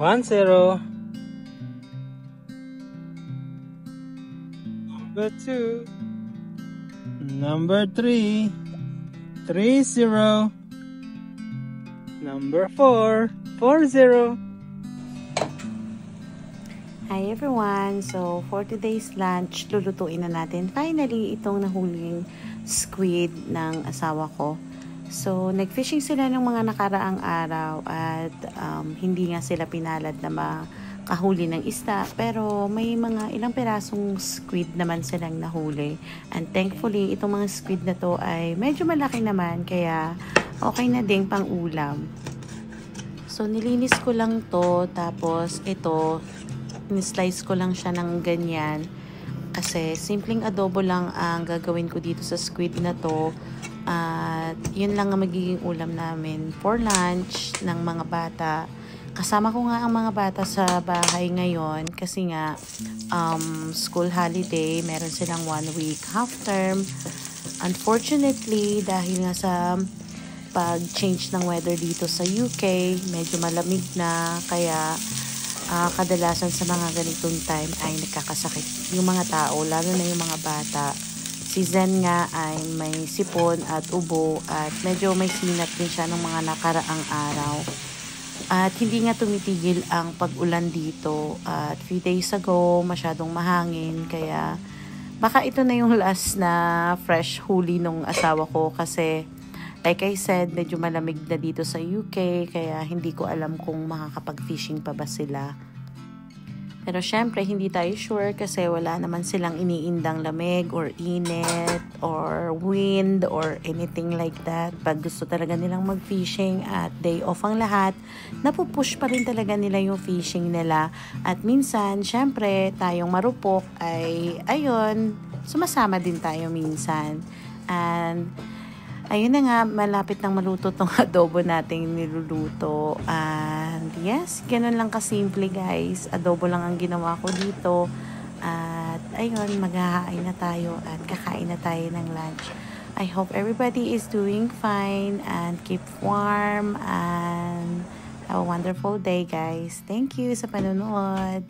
1-0. Number 2. Number 3. 3-0. Number 4. 4-0. Hi everyone! So, for today's lunch, lulutuin na natin finally itong nahuling squid ng asawa ko. So, nag-fishing sila ng mga nakaraang araw at hindi nga sila pinalad na makahuli ng isda. Pero may mga ilang pirasong squid naman silang nahuli. And thankfully, itong mga squid na to ay medyo malaki naman kaya okay na din pang ulam. So, nilinis ko lang to tapos ito, ni-slice ko lang siya ng ganyan kasi simpleng adobo lang ang gagawin ko dito sa squid na to at yun lang ang magiging ulam namin for lunch ng mga bata. Kasama ko nga ang mga bata sa bahay ngayon kasi nga school holiday, meron silang 1 week half term. Unfortunately, dahil nga sa pag-change ng weather dito sa UK, medyo malamig na kaya kadalasan sa mga ganitong time ay nagkakasakit yung mga tao, lalo na yung mga bata. Si Zen nga ay may sipon at ubo at medyo may sinat din siya ng mga nakaraang araw. At hindi nga tumitigil ang pag-ulan dito. At few days ago, masyadong mahangin kaya baka ito na yung last na fresh huli nung asawa ko kasi like I said, medyo malamig na dito sa UK kaya hindi ko alam kung makakapag-fishing pa ba sila. Pero syempre, hindi tayo sure kasi wala naman silang iniindang lamig or init or wind or anything like that. Pag gusto talaga nilang mag-fishing at day off ang lahat, napupush pa rin talaga nila yung fishing nila. At minsan, syempre, tayong marupok ay, ayun, sumasama din tayo minsan. And ayun na nga, malapit nang maluto tong adobo nating niluluto. And yes, ganun lang kasimple guys. Adobo lang ang ginawa ko dito. At ayun, maghahain na tayo at kakain na tayo ng lunch. I hope everybody is doing fine and keep warm and have a wonderful day guys. Thank you sa panonood.